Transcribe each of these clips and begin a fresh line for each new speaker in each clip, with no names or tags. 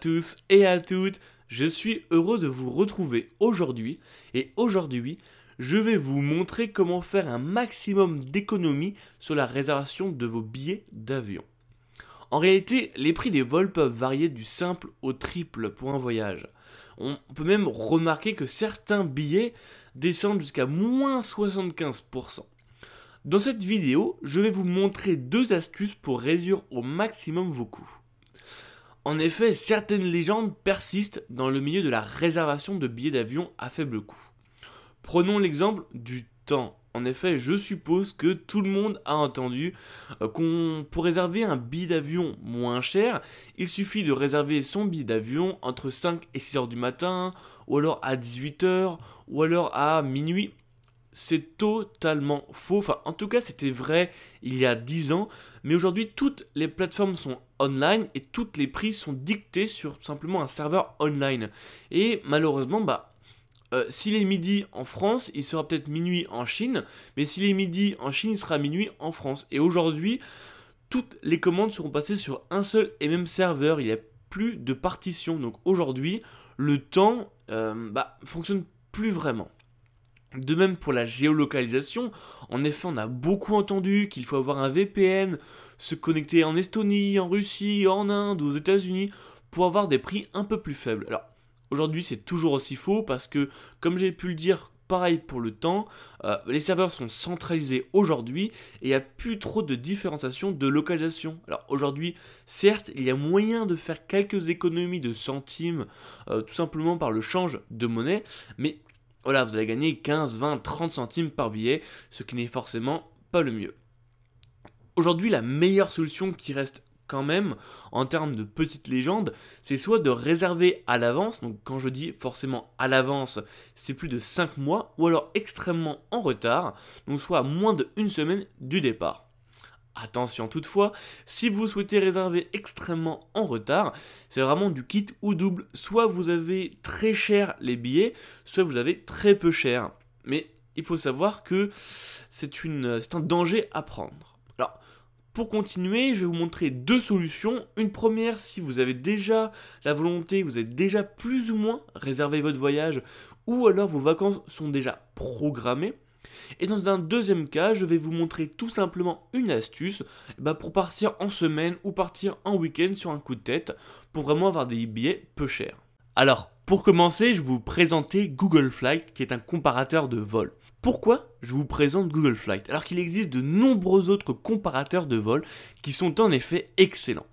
tous et à toutes, je suis heureux de vous retrouver aujourd'hui et aujourd'hui je vais vous montrer comment faire un maximum d'économies sur la réservation de vos billets d'avion. En réalité, les prix des vols peuvent varier du simple au triple pour un voyage. On peut même remarquer que certains billets descendent jusqu'à moins 75%. Dans cette vidéo, je vais vous montrer deux astuces pour réduire au maximum vos coûts. En effet, certaines légendes persistent dans le milieu de la réservation de billets d'avion à faible coût. Prenons l'exemple du temps. En effet, je suppose que tout le monde a entendu pour réserver un billet d'avion moins cher, il suffit de réserver son billet d'avion entre 5 et 6 heures du matin, ou alors à 18 heures, ou alors à minuit. C'est totalement faux. Enfin, en tout cas, c'était vrai il y a 10 ans. Mais aujourd'hui, toutes les plateformes sont online et toutes les prix sont dictés sur simplement un serveur online. Et malheureusement, s'il est midi en France, il sera peut-être minuit en Chine. Mais s'il est midi en Chine, il sera minuit en France. Et aujourd'hui, toutes les commandes seront passées sur un seul et même serveur. Il n'y a plus de partition. Donc aujourd'hui, le temps fonctionne plus vraiment. De même pour la géolocalisation, en effet on a beaucoup entendu qu'il faut avoir un VPN, se connecter en Estonie, en Russie, en Inde ou aux États-Unis pour avoir des prix un peu plus faibles. Alors aujourd'hui c'est toujours aussi faux parce que comme j'ai pu le dire, pareil pour le temps, les serveurs sont centralisés aujourd'hui et il n'y a plus trop de différenciation de localisation. Alors aujourd'hui, certes, il y a moyen de faire quelques économies de centimes tout simplement par le change de monnaie, mais voilà, vous allez gagner 15, 20, 30 centimes par billet, ce qui n'est forcément pas le mieux. Aujourd'hui, la meilleure solution qui reste quand même, en termes de petites légendes, c'est soit de réserver à l'avance, donc quand je dis forcément à l'avance, c'est plus de 5 mois, ou alors extrêmement en retard, donc soit à moins de 1 semaine du départ. Attention toutefois, si vous souhaitez réserver extrêmement en retard, c'est vraiment du kit ou double. Soit vous avez très cher les billets, soit vous avez très peu cher. Mais il faut savoir que c'est un danger à prendre. Alors, pour continuer, je vais vous montrer deux solutions. Une première, si vous avez déjà la volonté, vous avez déjà plus ou moins réservé votre voyage, ou alors vos vacances sont déjà programmées. Et dans un deuxième cas, je vais vous montrer tout simplement une astuce pour partir en semaine ou partir en week-end sur un coup de tête pour vraiment avoir des billets peu chers. Alors, pour commencer, je vais vous présenter Google Flight qui est un comparateur de vol. Pourquoi je vous présente Google Flight? Alors qu'il existe de nombreux autres comparateurs de vol qui sont en effet excellents.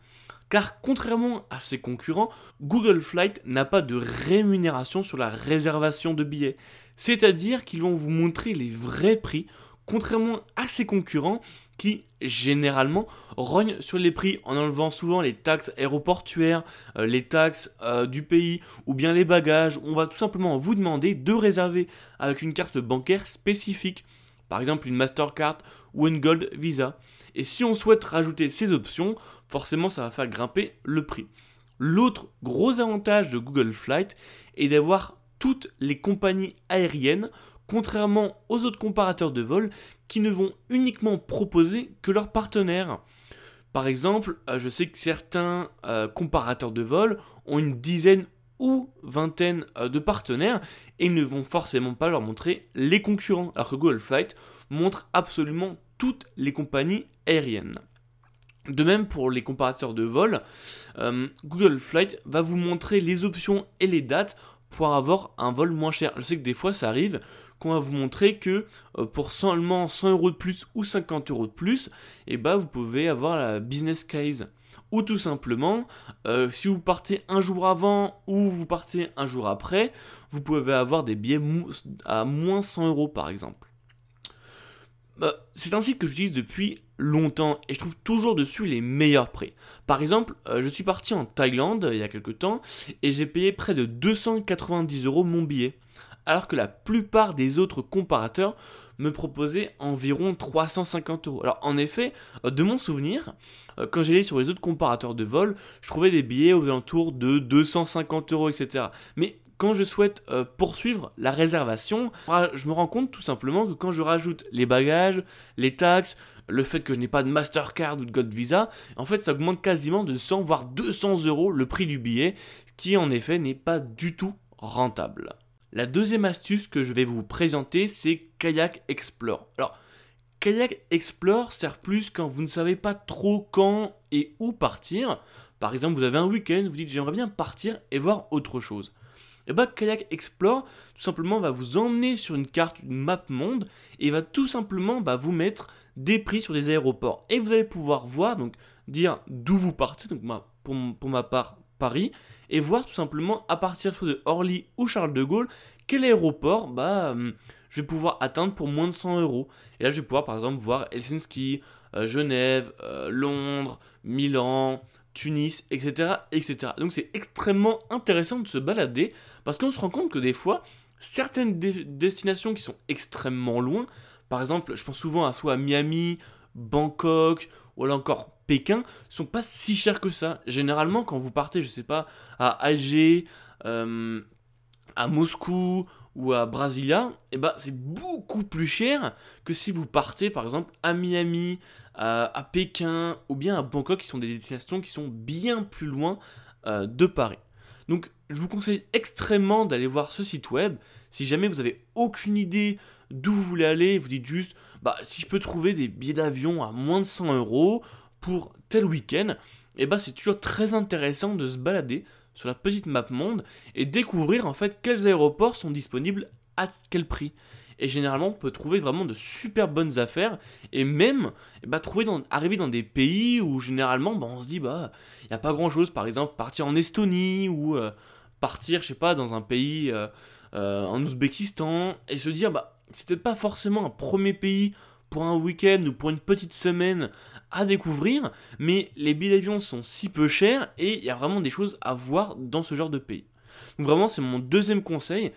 Car contrairement à ses concurrents, Google Flight n'a pas de rémunération sur la réservation de billets. C'est-à-dire qu'ils vont vous montrer les vrais prix, contrairement à ses concurrents qui, généralement, rognent sur les prix en enlevant souvent les taxes aéroportuaires, les taxes du pays ou bien les bagages. On va tout simplement vous demander de réserver avec une carte bancaire spécifique, par exemple une Mastercard ou une Gold Visa. Et si on souhaite rajouter ces options, forcément ça va faire grimper le prix. L'autre gros avantage de Google Flight est d'avoir toutes les compagnies aériennes, contrairement aux autres comparateurs de vol qui ne vont uniquement proposer que leurs partenaires. Par exemple, je sais que certains comparateurs de vol ont une dizaine ou vingtaine de partenaires et ils ne vont forcément pas leur montrer les concurrents, alors que Google Flight montre absolument toutes les compagnies aériennes. De même pour les comparateurs de vol, Google Flight va vous montrer les options et les dates pour avoir un vol moins cher. Je sais que des fois ça arrive qu'on va vous montrer que pour seulement 100 euros de plus ou 50 euros de plus, vous pouvez avoir la business case. Ou tout simplement, si vous partez un jour avant ou vous partez un jour après, vous pouvez avoir des billets à moins 100 euros par exemple. C'est un site que j'utilise depuis longtemps et je trouve toujours dessus les meilleurs prix. Par exemple, je suis parti en Thaïlande il y a quelques temps et j'ai payé près de 290 euros mon billet, alors que la plupart des autres comparateurs me proposaient environ 350 euros. Alors en effet, de mon souvenir, quand j'allais sur les autres comparateurs de vol, je trouvais des billets aux alentours de 250 euros, etc. Mais quand je souhaite poursuivre la réservation, je me rends compte tout simplement que quand je rajoute les bagages, les taxes, le fait que je n'ai pas de Mastercard ou de Gold Visa, en fait ça augmente quasiment de 100 voire 200 € le prix du billet, ce qui en effet n'est pas du tout rentable. La deuxième astuce que je vais vous présenter, c'est Kayak Explore. Alors, Kayak Explore sert plus quand vous ne savez pas trop quand et où partir. Par exemple, vous avez un week-end, vous dites j'aimerais bien partir et voir autre chose. Et bah Kayak Explore, tout simplement, va vous emmener sur une carte, une map monde, et va tout simplement vous mettre des prix sur des aéroports. Et vous allez pouvoir voir, donc dire d'où vous partez, donc moi, pour ma part, Paris, et voir tout simplement à partir soit de Orly ou Charles de Gaulle, quel aéroport je vais pouvoir atteindre pour moins de 100 €. Et là, je vais pouvoir par exemple voir Helsinki, Genève, Londres, Milan, Tunis, etc., etc. Donc c'est extrêmement intéressant de se balader parce qu'on se rend compte que des fois, certaines destinations qui sont extrêmement loin, par exemple, je pense souvent à Miami, Bangkok ou alors encore Pékin, sont pas si chères que ça. Généralement, quand vous partez, je sais pas, à Alger, à Moscou ou à Brasilia, c'est beaucoup plus cher que si vous partez par exemple à Miami, à Pékin ou bien à Bangkok, qui sont des destinations qui sont bien plus loin de Paris. Donc je vous conseille extrêmement d'aller voir ce site web. Si jamais vous avez aucune idée d'où vous voulez aller, vous dites juste si je peux trouver des billets d'avion à moins de 100 € pour tel week-end, c'est toujours très intéressant de se balader sur la petite map monde et découvrir en fait quels aéroports sont disponibles à quel prix. Et généralement, on peut trouver vraiment de super bonnes affaires et même arriver dans des pays où généralement on se dit il n'y a pas grand chose. Par exemple, partir en Estonie ou partir, je sais pas, dans un pays en Ouzbékistan et se dire c'est peut-être pas forcément un premier pays pour un week-end ou pour une petite semaine à découvrir, mais les billets d'avion sont si peu chers et il y a vraiment des choses à voir dans ce genre de pays. Donc vraiment, c'est mon deuxième conseil.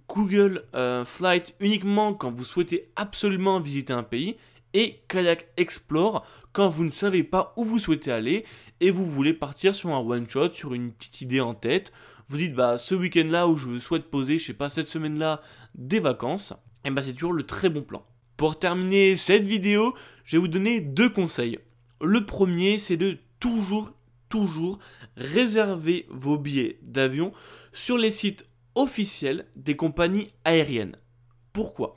Google Flight uniquement quand vous souhaitez absolument visiter un pays et Kayak Explore quand vous ne savez pas où vous souhaitez aller et vous voulez partir sur un one-shot, sur une petite idée en tête. Vous dites ce week-end-là où je souhaite poser, je sais pas, cette semaine-là, des vacances, et c'est toujours le très bon plan. Pour terminer cette vidéo, je vais vous donner 2 conseils. Le premier, c'est de toujours réserver vos billets d'avion sur les sites officiels des compagnies aériennes. Pourquoi ?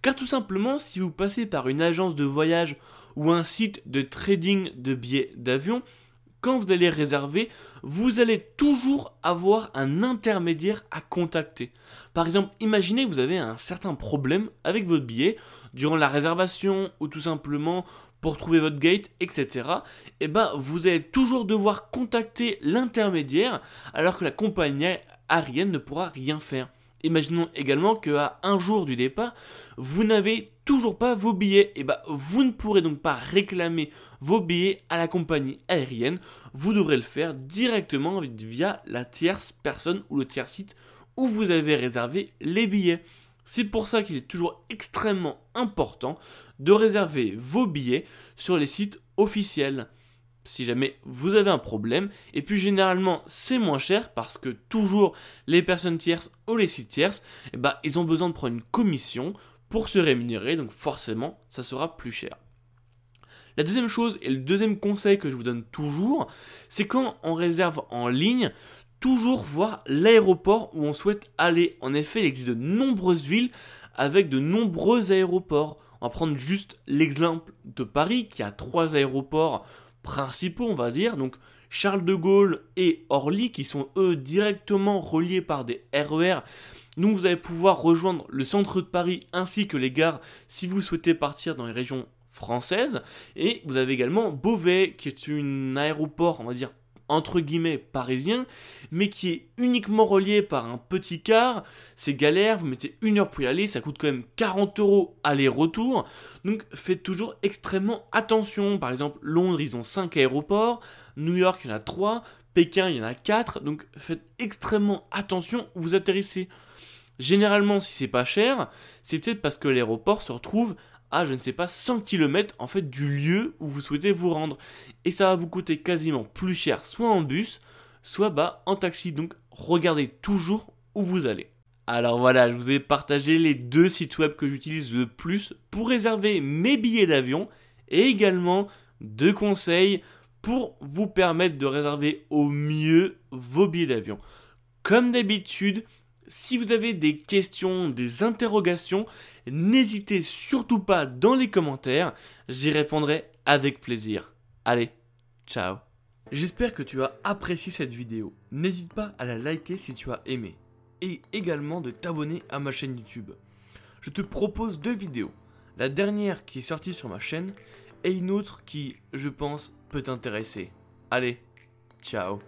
Car tout simplement, si vous passez par une agence de voyage ou un site de trading de billets d'avion, quand vous allez réserver, vous allez toujours avoir un intermédiaire à contacter. Par exemple, imaginez que vous avez un certain problème avec votre billet durant la réservation ou tout simplement pour trouver votre gate, etc. Vous allez toujours devoir contacter l'intermédiaire alors que la compagnie aérienne ne pourra rien faire. Imaginons également qu'à un jour du départ, vous n'avez toujours pas vos billets. Vous ne pourrez donc pas réclamer vos billets à la compagnie aérienne. Vous devrez le faire directement via la tierce personne ou le tiers site où vous avez réservé les billets. C'est pour ça qu'il est toujours extrêmement important de réserver vos billets sur les sites officiels. Si jamais vous avez un problème, et puis généralement c'est moins cher parce que toujours les personnes tierces ou les sites tierces, ils ont besoin de prendre une commission pour se rémunérer, donc forcément ça sera plus cher. La deuxième chose et le deuxième conseil que je vous donne toujours, c'est quand on réserve en ligne, toujours voir l'aéroport où on souhaite aller. En effet, il existe de nombreuses villes avec de nombreux aéroports. On va prendre juste l'exemple de Paris qui a 3 aéroports principaux, on va dire, donc Charles de Gaulle et Orly qui sont eux directement reliés par des RER. Donc vous allez pouvoir rejoindre le centre de Paris ainsi que les gares si vous souhaitez partir dans les régions françaises. Et vous avez également Beauvais qui est un aéroport, on va dire entre guillemets parisien, mais qui est uniquement relié par un petit car. C'est galère, vous mettez 1 heure pour y aller, ça coûte quand même 40 € aller-retour. Donc faites toujours extrêmement attention. Par exemple, Londres, ils ont 5 aéroports, New York, il y en a 3, Pékin, il y en a 4. Donc faites extrêmement attention où vous atterrissez. Généralement, si c'est pas cher, c'est peut-être parce que l'aéroport se retrouve à, je ne sais pas, 100 km en fait du lieu où vous souhaitez vous rendre. Et ça va vous coûter quasiment plus cher, soit en bus, soit en taxi. Donc regardez toujours où vous allez. Alors voilà, je vous ai partagé les 2 sites web que j'utilise le plus pour réserver mes billets d'avion et également 2 conseils pour vous permettre de réserver au mieux vos billets d'avion. Comme d'habitude, si vous avez des questions, des interrogations, n'hésitez surtout pas dans les commentaires, j'y répondrai avec plaisir. Allez, ciao. J'espère que tu as apprécié cette vidéo. N'hésite pas à la liker si tu as aimé. Et également de t'abonner à ma chaîne YouTube. Je te propose 2 vidéos. La dernière qui est sortie sur ma chaîne et une autre qui, je pense, peut t'intéresser. Allez, ciao.